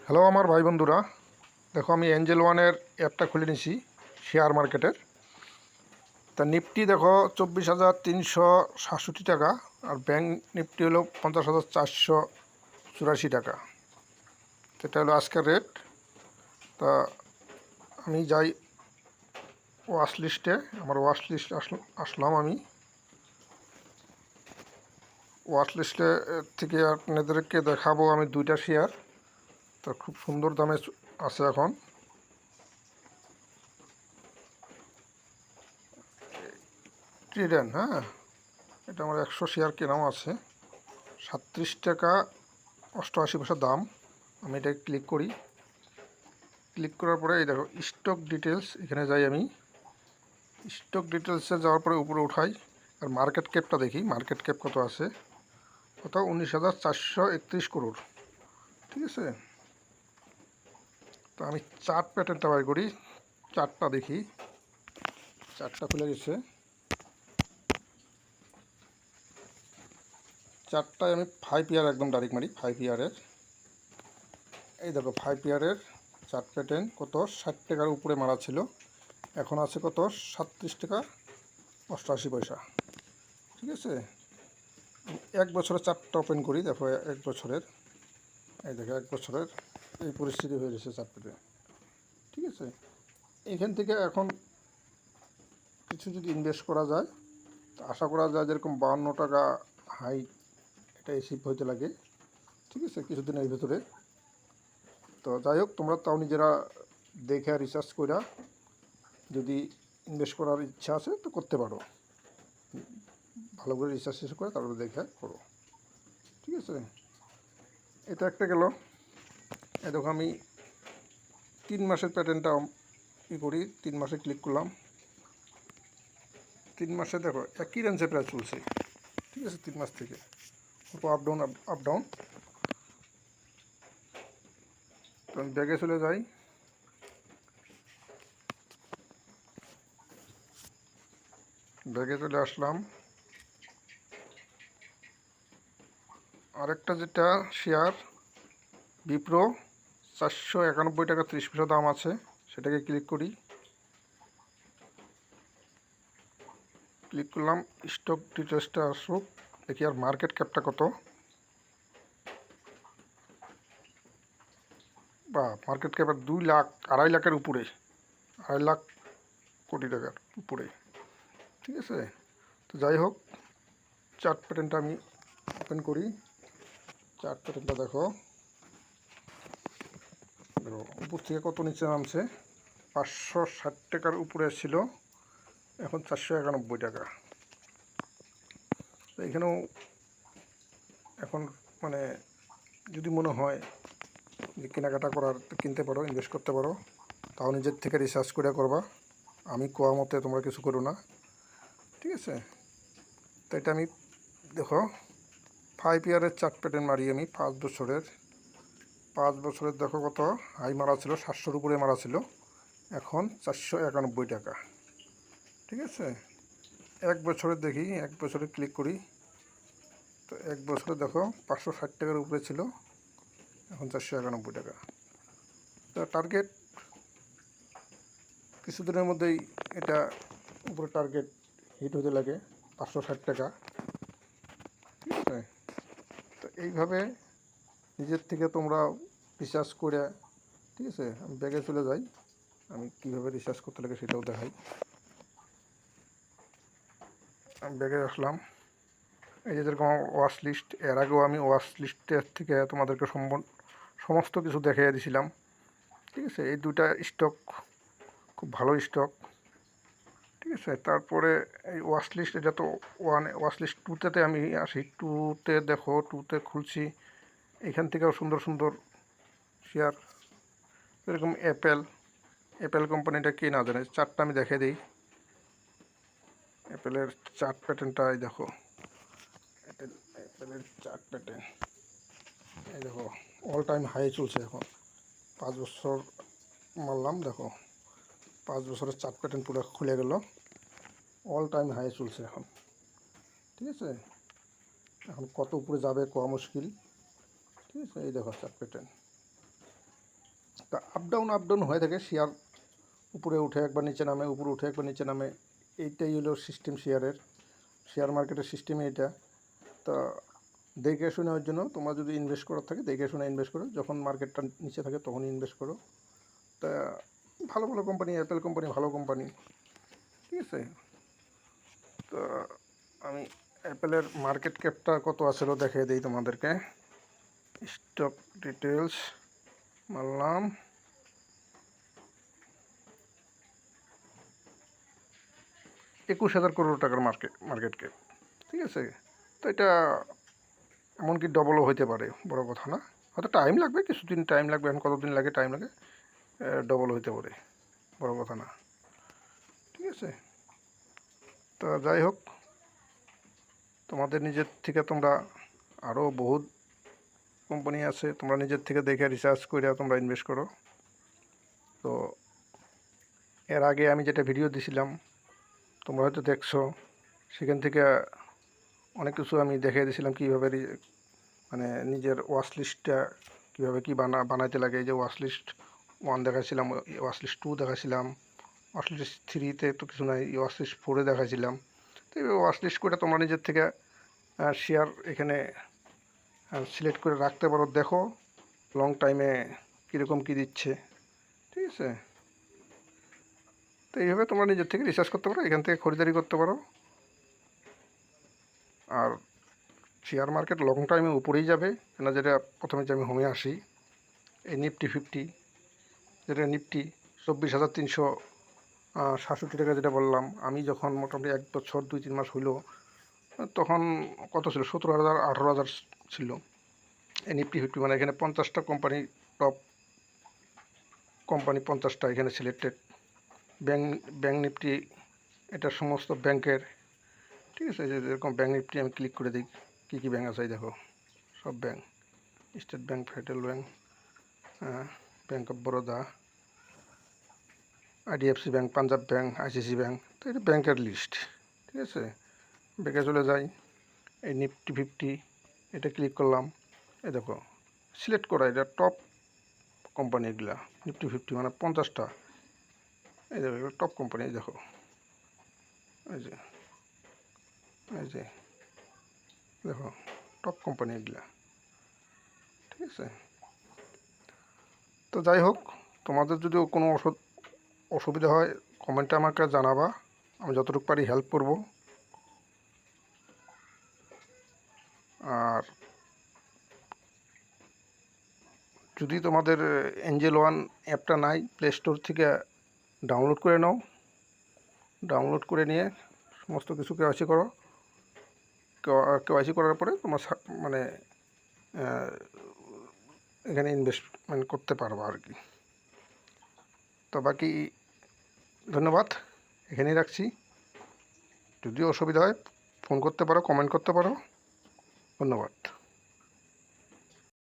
Hello আমার ভাই বন্ধুরা, দেখো আমি এঞ্জেল ওয়ানের অ্যাপটা খুলে নিছি শেয়ার মার্কেটের। তা নিফটি দেখো 24,367 টাকা, আর ব্যাংক নিফটি হলো 50,484 টাকা। এটা হলো আজকের রেট। তা আমি যাই ওয়াচ লিস্টে, আমার ওয়াচ লিস্ট আসলাম আমি ওয়াচ লিস্টে থেকে আপনাদেরকে দেখাবো আমি দুইটা শেয়ার। তা খুব সুন্দর দামে আছে এখন। ট্রিডেন, হ্যাঁ, এটা আমার 100 শেয়ার কেনাও আছে, 37 টাকা 88 পয়সা দাম। আমি এটা ক্লিক করি। ক্লিক করার পরে এই দেখো স্টক ডিটেলস, এখানে যাই আমি। স্টক ডিটেলসে যাওয়ার পরে উপরে উঠাই, আর মার্কেট ক্যাপটা দেখি মার্কেট ক্যাপ কত আছে। কত? 19,431 করোড়। ঠিক আছে, তো আমি চার্ট প্যাটার্নটা বাই করি, চার্টটা দেখি। চার্টটা খুলে গেছে। চার্টটায় আমি 5 ইয়ার একদম ডাইরেক্ট মারি। 5 ইয়ারের এই দেখো 5 ইয়ারের চার্ট প্যাটার্ন কত 60 টাকার উপরে মারা ছিল, এখন আছে কত 37 টাকা 88 পয়সা। ঠিক আছে, এক বছরের চার্টটা ওপেন করি। দেখো এক বছরের, এই দেখো এক বছরের এই পরিস্থিতি হয়ে গেছে চার্টে। ঠিক আছে, এখান থেকে এখন কিছু যদি ইনভেস্ট করা যায়, তো আশা করা যায় যেরকম 52 টাকা হাই এটা এসিভ হইতে লাগে। ঠিক আছে, কিছুদিনের ভিতরে। তো যাই হোক, তোমরা তাও নিজেরা দেখে রিসার্চ করে যদি ইনভেস্ট করার ইচ্ছা আছে তো করতে পারো। ভালো করে রিসার্চ শেষ করে তারপরে দেখে করো। ঠিক আছে, এটা একটা গেল। এই দেখো আমি 3 মাসের প্যাটার্নটা করি। 3 মাসে ক্লিক করলাম। 3 মাসে দেখো একই রেঞ্জে প্রায় চলছে। ঠিক আছে, 3 মাস থেকে আপ ডাউন আপ ডাউন। তো আমি ব্যাগে চলে যাই। ব্যাগে চলে আসলাম। আরেকটা যেটা শেয়ার বিপ্রো, 491 টাকা 30 পয়সা দাম আছে, সেটাকে ক্লিক করি। ক্লিক করলাম, স্টক ডিটেলসটা আসুক, দেখি আর মার্কেট ক্যাপটা কত। বা মার্কেট ক্যাপ 2 লাখ, 2.5 লাখের উপরে, 2.5 লাখ কোটি টাকার উপরে। ঠিক আছে, তো যাই হোক, চার্ট প্যাটার্নটা আমি ওপেন করি। চার্ট প্যাটার্নটা দেখো, দেখো উপর থেকে কত নিচে নামছে। 560 টাকার উপরে ছিল, এখন 491 টাকা। তো এখানেও এখন মানে যদি মনে হয় যে কেনাকাটা করার, কিনতে পারো, ইনভেস্ট করতে পারো, তাও নিজের থেকে রিসার্চ করে করবা। আমি কোয়া মতে তোমরা কিছু করো না। ঠিক আছে, তো এটা আমি দেখো 5 ইয়ারের চার্ট প্যাটার্ন মারি আমি। 5 বছরের দেখো কত হাই মারা ছিল, 700-র উপরে মারা ছিল, এখন 491 টাকা। ঠিক আছে, এক বছরের দেখি, এক বছরে ক্লিক করি। তো এক বছরে দেখো 560 টাকার উপরে ছিল, এখন 491 টাকা। তো টার্গেট কিছুদিনের মধ্যেই এটা উপরে টার্গেট হিট হতে লাগে, 560 টাকা। ঠিক আছে, তো এইভাবে নিজের থেকে তোমরা রিসার্চ করে। ঠিক আছে, আমি ব্যাগে চলে যাই, আমি কীভাবে রিসার্চ করতে লাগে সেটাও দেখাই। আমি ব্যাগে আসলাম। এই যে যেরকম ওয়াচ লিস্ট, এর আগেও আমি ওয়াচ লিস্টের থেকে তোমাদেরকে সমস্ত কিছু দেখিয়ে দিয়েছিলাম। ঠিক আছে, এই দুইটা স্টক খুব ভালো স্টক। ঠিক আছে, তারপরে এই ওয়াচ লিস্ট, এটা তো ওয়াচ লিস্ট 2তে আমি আসি। 2তে দেখো, 2তে খুলছি, এখান থেকেও সুন্দর সুন্দর শেয়ার। এরকম অ্যাপেল কোম্পানিটা কে না জানে, চার্টটা আমি দেখে দিই। অ্যাপেলের চার্ট প্যাটার্নটাই দেখো, অ্যাপেলের চার্ট প্যাটার্ন এই দেখো, অল টাইম হাই চলছে এখন। 5 বছর মারলাম, দেখো 5 বছরের চার্ট প্যাটার্ন পুরো খুলে গেল, অল টাইম হাই চলছে এখন। ঠিক আছে, এখন কত উপরে যাবে কোয়া মুশকিল। ঠিক আছে, এই দেখো চার্ট প্যাটার্ন, তা আপ ডাউন হয়ে থাকে, শেয়ার উপরে উঠে একবার নিচে নামে, উপরে উঠে একবার নিচে নামে, এইটাই হলো সিস্টেম শেয়ার মার্কেটের সিস্টেমে এটা। তা দেখে শুনে ওর জন্য তোমরা যদি ইনভেস্ট করার থাকে দেখে শুনে ইনভেস্ট করো, যখন মার্কেটটা নিচে থাকে তখনই ইনভেস্ট করো। তা ভালো ভালো কোম্পানি, অ্যাপেল কোম্পানি ভালো কোম্পানি, ঠিক আছে। তো আমি অ্যাপেলের মার্কেট ক্যাপটা কত আছিল দেখিয়ে দিই তোমাদেরকে। স্টক ডিটেলস মারলাম, $21,000 করোড় মার্কেট ক্যাপ, ঠিক আছে। তো এটা এমনকি ডবলও হইতে পারে, বড় কথা না। হয়তো টাইম লাগবে, কিছুদিন টাইম লাগবে, এখন কতদিন লাগে টাইম লাগে, ডবল হইতে পারে, বড় কথা না, ঠিক আছে। তো যাই হোক, তোমাদের নিজের থেকে তোমরা আরও বহুত কোম্পানি আছে, তোমরা নিজের থেকে দেখে রিসার্চ করে তোমরা ইনভেস্ট করো। তো এর আগে আমি যেটা ভিডিও দিছিলাম তোমরা হয়তো দেখছো, সেখান থেকে অনেক কিছু আমি দেখিয়ে দিয়েছিলাম কীভাবে মানে নিজের ওয়াচ লিস্টটা কীভাবে কী বানাইতে লাগে। এই যে ওয়াচ লিস্ট 1 দেখাছিলাম, ওয়াচ লিস্ট 2 দেখাছিলাম, ওয়াচ লিস্ট 3-তে তো কিছু নাই, ওয়াচ লিস্ট 4-এ দেখাছিলাম। তো এইভাবে ওয়াচ লিস্ট করে তোমরা নিজের থেকে শেয়ার এখানে সিলেক্ট করে রাখতে পারো, দেখো লং টাইমে কীরকম কী দিচ্ছে, ঠিক আছে। তো এইভাবে তোমরা নিজের থেকে রিসার্চ করতে পারো, এখান থেকে খরিদারি করতে পারো। আর শেয়ার মার্কেট লং টাইমে উপরেই যাবে, কেন যেটা প্রথমে যে আমি হোমে আসি, এই নিফটি 50, যেটা নিফটি 24,367 টাকা যেটা বললাম, আমি যখন মোটামুটি 1 বছর 2-3 মাস হইল, তখন কত ছিল, 17,000 18,000 ছিল এই নিফটি 50। মানে এখানে 50টা কোম্পানি, টপ কোম্পানি 50টা এখানে সিলেক্টেড। ব্যাঙ্ক নিফটি, এটা সমস্ত ব্যাংকের, ঠিক আছে। যেরকম ব্যাঙ্ক নিফটি আমি ক্লিক করে দিই, কী কী ব্যাঙ্ক আছে এই দেখো, সব bank, state bank, federal bank, bank of Baroda, IDFC bank, Punjab bank, ICICI bank. তো এটা ব্যাংকের লিস্ট, ঠিক আছে। ব্যাংকে চলে যাই, এই নিফটি 50 এটা ক্লিক করলাম, এই দেখো সিলেক্ট করা, এটা টপ কোম্পানি, এগুলা নিফটি 50 মানে 50টা, এই দেখো এগুলো টপ কোম্পানি, এই দেখো, এই যে দেখো টপ কোম্পানি এগুলা, ঠিক আছে। তো যাই হোক, তোমাদের যদি কোনো অসুবিধা হয় কমেন্টে আমাকে জানাবা, আমি যতটুকু পারি হেল্প করব। আর যদি তোমাদের এঞ্জেল ওয়ান অ্যাপটা নাই, প্লে স্টোর থেকে ডাউনলোড করে নাও, ডাউনলোড করে নিয়ে সমস্ত কিছু কেওয়াইসি করো, কেওয়াইসি করার পরে তোমার মানে এখানে ইনভেস্টমেন্ট করতে পারবো আর কি। তো বাকি ধন্যবাদ, এখানেই রাখছি। যদি অসুবিধা হয় ফোন করতে পারো, কমেন্ট করতে পারো। ধন্যবাদ।